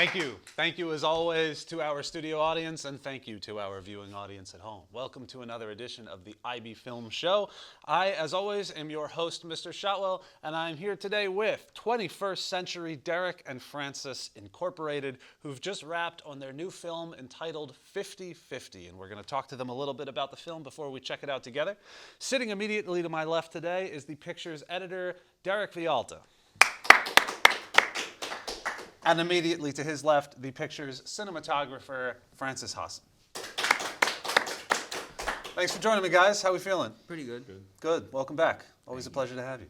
Thank you. Thank you, as always, to our studio audience, and thank you to our viewing audience at home. Welcome to another edition of the IB Film Show. I, as always, am your host, Mr. Shotwell, and I'm here today with 21st Century Derek and Francis Incorporated, who've just wrapped on their new film entitled 50/50, and we're going to talk to them a little bit about the film before we check it out together. Sitting immediately to my left today is the picture's editor, Derek Villalta. And immediately to his left, the picture's cinematographer, Francis Hasin. Thanks for joining me, guys. How are we feeling? Pretty good. Good. Welcome back. Always a pleasure to have you.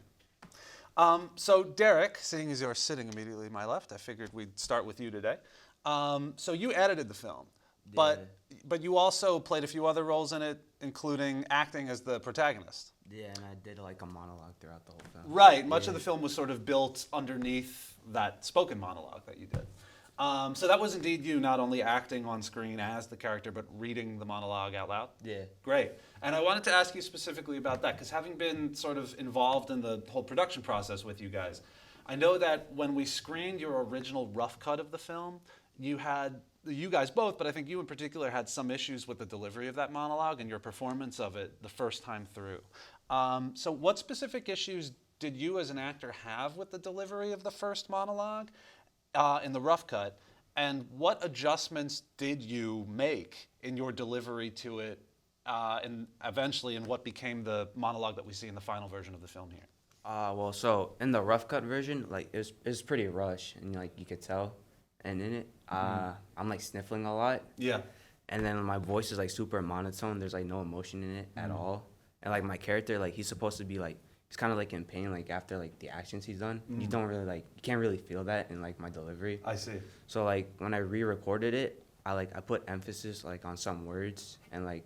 So Derek, seeing as you're sitting immediately to my left, I figured we'd start with you today. So you edited the film, but you also played a few other roles in it, including acting as the protagonist. Yeah, and I did like a monologue throughout the whole film. Right. Much of the film was sort of built underneath that spoken monologue that you did. So that was indeed you not only acting on screen as the character, but reading the monologue out loud? Yeah. Great. And I wanted to ask you specifically about that, because having been sort of involved in the whole production process with you guys, I know that when we screened your original rough cut of the film, you guys both, but I think you in particular had some issues with the delivery of that monologue and your performance of it the first time through. So what specific issues did you as an actor have with the delivery of the first monologue in the rough cut, and what adjustments did you make in your delivery to it and eventually in what became the monologue that we see in the final version of the film here? Well, so in the rough cut version, like it was pretty rushed, and like you could tell. And in it, I'm like sniffling a lot. Yeah. And then my voice is like super monotone. There's like no emotion in it at all. And like my character, like he's supposed to be like, he's kind of like in pain, like after like the actions he's done. You don't really like, you can't really feel that in like my delivery. I see. So like when I re-recorded it, I put emphasis like on some words and like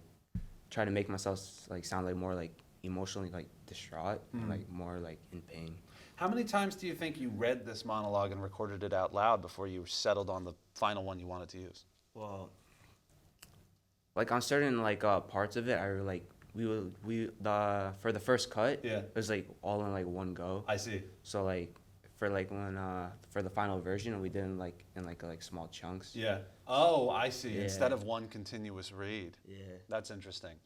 try to make myself like sound like more like emotionally like distraught and like more like in pain. How many times do you think you read this monologue and recorded it out loud before you settled on the final one you wanted to use? Well, like on certain like parts of it, for the first cut, it was like all in like one go. I see. So like for like when for the final version, we did it in like small chunks. Yeah. Oh, I see. Yeah. Instead of one continuous read. Yeah. That's interesting.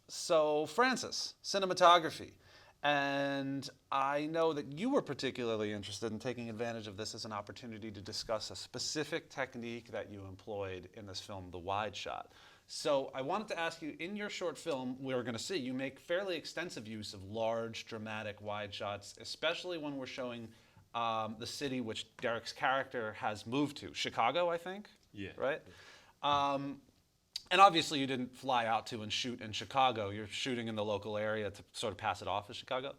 So Francis, cinematography. And I know that you were particularly interested in taking advantage of this as an opportunity to discuss a specific technique that you employed in this film, the wide shot. So I wanted to ask you, in your short film, we're going to see you make fairly extensive use of large, dramatic wide shots, especially when we're showing the city which Derek's character has moved to, Chicago, I think? Yeah. Right? And obviously you didn't fly out to and shoot in Chicago. You're shooting in the local area to sort of pass it off as Chicago.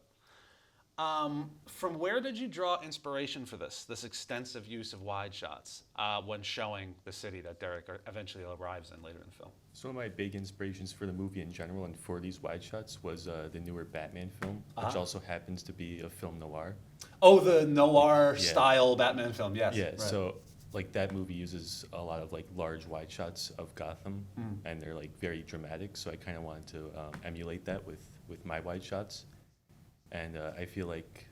From where did you draw inspiration for this extensive use of wide shots when showing the city that Derek eventually arrives in later in the film? So my big inspirations for the movie in general and for these wide shots was the newer Batman film, which also happens to be a film noir. Oh, the noir-style Batman film, yes. Yeah, right. so like that movie uses a lot of like large wide shots of Gotham, and they're like very dramatic. So I kind of wanted to emulate that with my wide shots, and I feel like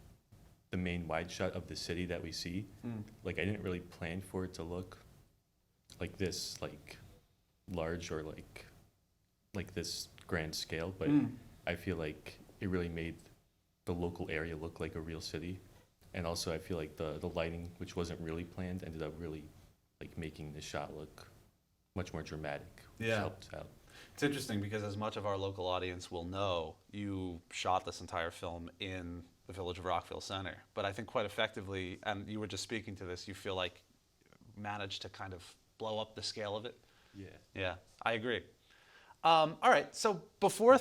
the main wide shot of the city that we see, like I didn't really plan for it to look like this, like large or like this grand scale, but I feel like it really made the local area look like a real city. And also, I feel like the lighting, which wasn't really planned, ended up really like making the shot look much more dramatic, which helped out. It's interesting because, as much of our local audience will know, you shot this entire film in the village of Rockville Center. But I think quite effectively, and you were just speaking to this, you feel like managed to kind of blow up the scale of it. Yeah. Yeah, I agree. All right, so before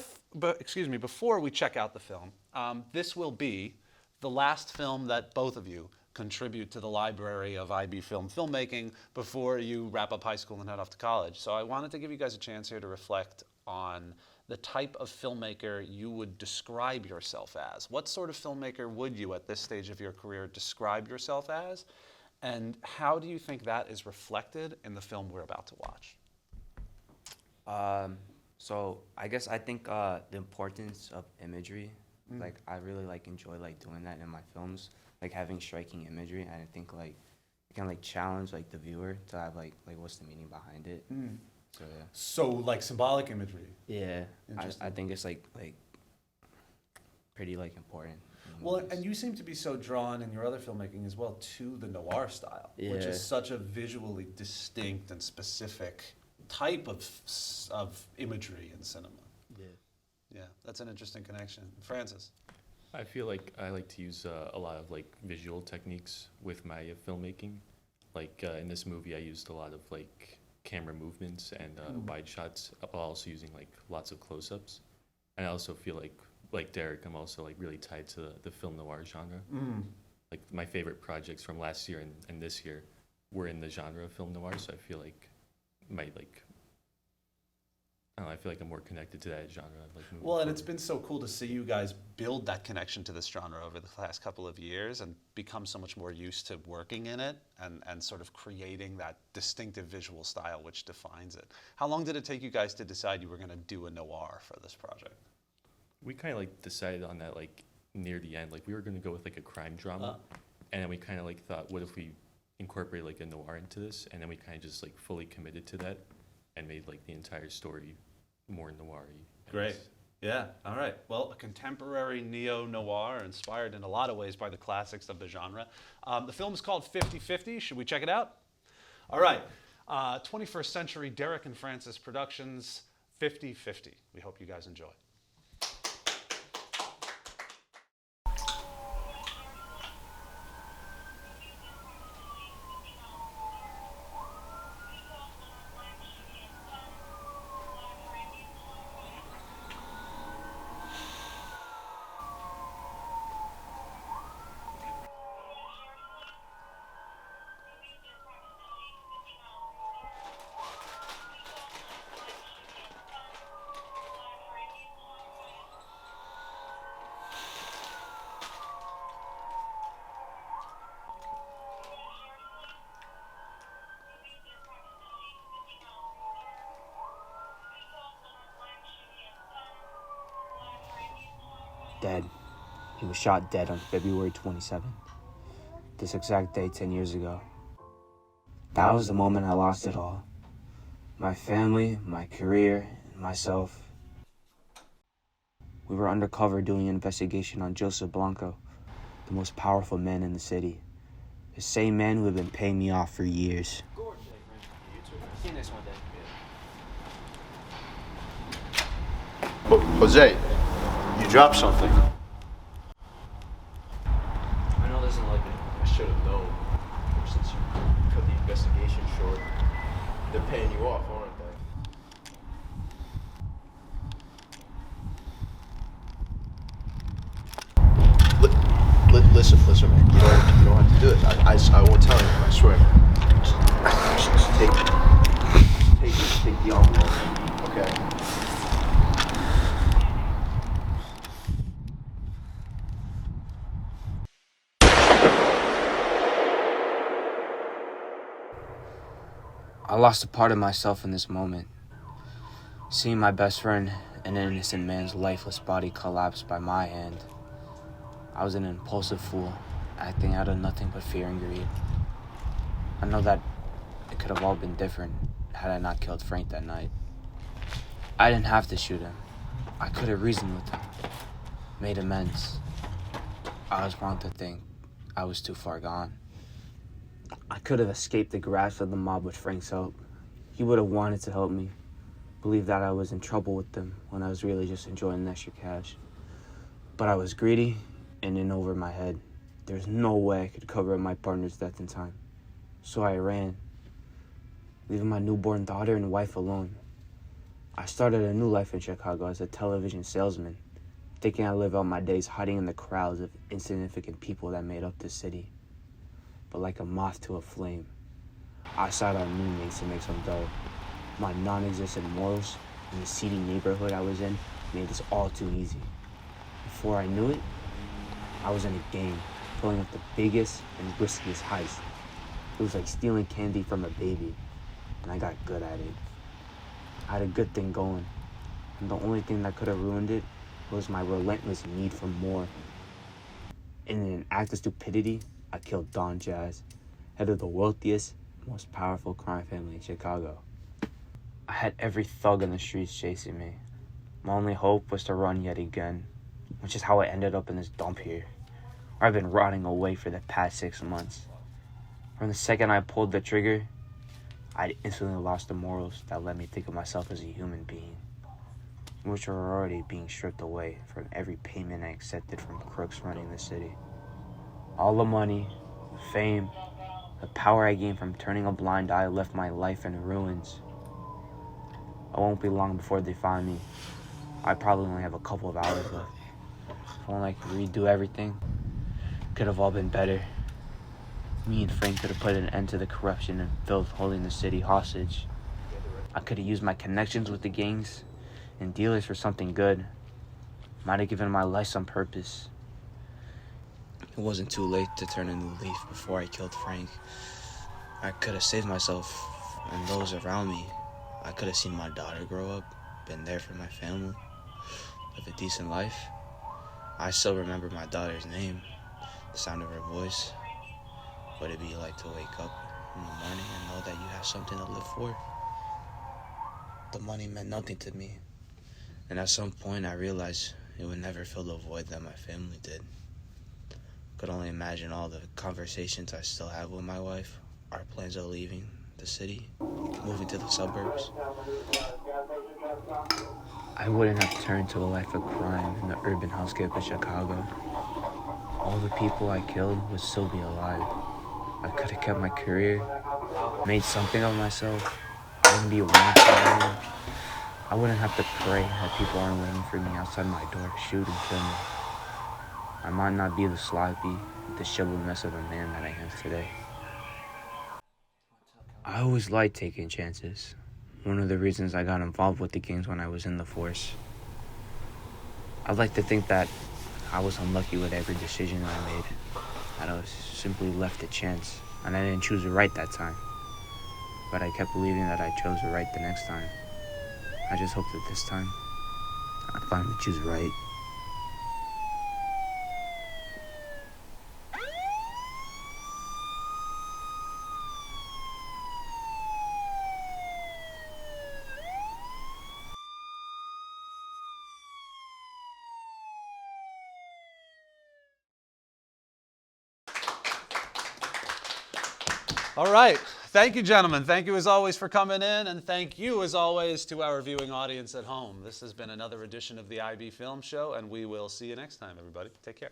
we check out the film, this will be the last film that both of you contribute to the library of IB film filmmaking before you wrap up high school and head off to college. So I wanted to give you guys a chance here to reflect on the type of filmmaker you would describe yourself as. What sort of filmmaker would you, at this stage of your career, describe yourself as? And how do you think that is reflected in the film we're about to watch? So I guess I think the importance of imagery, like I really like enjoy like doing that in my films, like having striking imagery. And I think like can like challenge like the viewer to have like what's the meaning behind it. So yeah. So like symbolic imagery. Yeah, Interesting. I think it's like pretty like important. in Well, movies. and you seem to be so drawn in your other filmmaking as well to the noir style, which Yeah. is such a visually distinct and specific type of imagery in cinema. Yeah. Yeah, that's an interesting connection. Francis. I feel like I like to use a lot of like visual techniques with my filmmaking. Like in this movie, I used a lot of like camera movements and wide shots, while also using like lots of close-ups. And I also feel like Derek, I'm also like really tied to the film noir genre. Like my favorite projects from last year and this year were in the genre of film noir, so I feel like my like I don't know, I feel like I'm more connected to that genre. Like moving Well, and it's forward. been so cool to see you guys build that connection to this genre over the last couple of years and become so much more used to working in it and sort of creating that distinctive visual style which defines it. How long did it take you guys to decide you were going to do a noir for this project? We kind of like decided on that like near the end. Like we were going to go with like a crime drama, and then we kind of like thought, what if we incorporate like a noir into this? And then we kind of just like fully committed to that and made like the entire story more noir-y. Great. Yeah, all right. Well, a contemporary neo-noir inspired in a lot of ways by the classics of the genre. The film is called 50/50. Should we check it out? All right. 21st Century Derek and Francis Productions, 50/50. We hope you guys enjoy. Dead. He was shot dead on February 27th. This exact day 10 years ago. That was the moment I lost it all. My family, my career, and myself. We were undercover doing an investigation on Joseph Blanco, the most powerful man in the city. The same man who had been paying me off for years. See you next one, Dad. Jose, you dropped something. I know this isn't like I should have known. Since you cut the investigation short, they're paying you off, aren't they? Listen, man. You don't have to do it. I won't tell you. I swear. Just take the envelope. Okay. I lost a part of myself in this moment. Seeing my best friend, an innocent man's lifeless body collapse by my hand. I was an impulsive fool, acting out of nothing but fear and greed. I know that it could have all been different had I not killed Frank that night. I didn't have to shoot him. I could have reasoned with him, made amends. I was wrong to think I was too far gone. I could have escaped the grasp of the mob with Frank's help. He would have wanted to help me, believed that I was in trouble with them when I was really just enjoying the extra cash. But I was greedy and in over my head. There's no way I could cover up my partner's death in time. So I ran, leaving my newborn daughter and wife alone. I started a new life in Chicago as a television salesman, thinking I'd live out my days hiding in the crowds of insignificant people that made up this city. But like a moth to a flame, I sought out new mates to make some dough. My non-existent morals and the seedy neighborhood I was in made this all too easy. Before I knew it, I was in a game, pulling off the biggest and riskiest heist. It was like stealing candy from a baby, and I got good at it. I had a good thing going, and the only thing that could have ruined it was my relentless need for more. In an act of stupidity, I killed Don Jazz, head of the wealthiest, most powerful crime family in Chicago. I had every thug in the streets chasing me. My only hope was to run yet again, which is how I ended up in this dump here, where I've been rotting away for the past 6 months. From the second I pulled the trigger, I'd instantly lost the morals that let me think of myself as a human being, which were already being stripped away from every payment I accepted from crooks running the city. All the money, fame, the power I gained from turning a blind eye left my life in ruins. I won't be long before they find me. I probably only have a couple of hours left. If only I could redo everything, could have all been better. Me and Frank could have put an end to the corruption and filth holding the city hostage. I could have used my connections with the gangs and dealers for something good. Might have given my life some purpose. It wasn't too late to turn a new leaf before I killed Frank. I could have saved myself and those around me. I could have seen my daughter grow up, been there for my family, live a decent life. I still remember my daughter's name, the sound of her voice. What it'd be like to wake up in the morning and know that you have something to live for. The money meant nothing to me. And at some point I realized it would never fill the void that my family did. Could only imagine all the conversations I still have with my wife, our plans of leaving the city, moving to the suburbs. I wouldn't have turned to a life of crime in the urban hellscape of Chicago. All the people I killed would still be alive. I could have kept my career, made something of myself. I wouldn't be around for anyone. I wouldn't have to pray that people aren't waiting for me outside my door to shoot and kill me. I might not be the sloppy, disheveled mess of a man that I am today. I always liked taking chances. One of the reasons I got involved with the gangs when I was in the force. I'd like to think that I was unlucky with every decision I made, that I was simply left to chance, and I didn't choose right that time. But I kept believing that I chose right the next time. I just hope that this time, I'd finally choose right. All right. Thank you, gentlemen. Thank you, as always, for coming in, and thank you, as always, to our viewing audience at home. This has been another edition of the IB Film Show, and we will see you next time, everybody. Take care.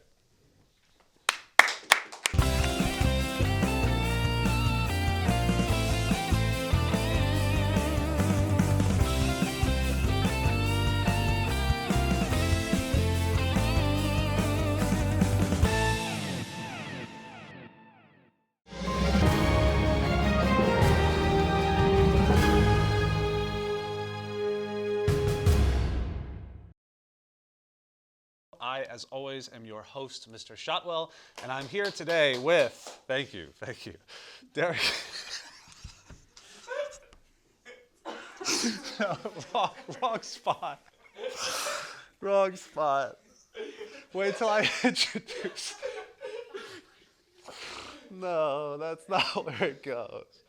I, as always, am your host, Mr. Shotwell, and I'm here today with, thank you, Derek. No, wrong spot. Wrong spot. Wait till I introduce. No, that's not where it goes.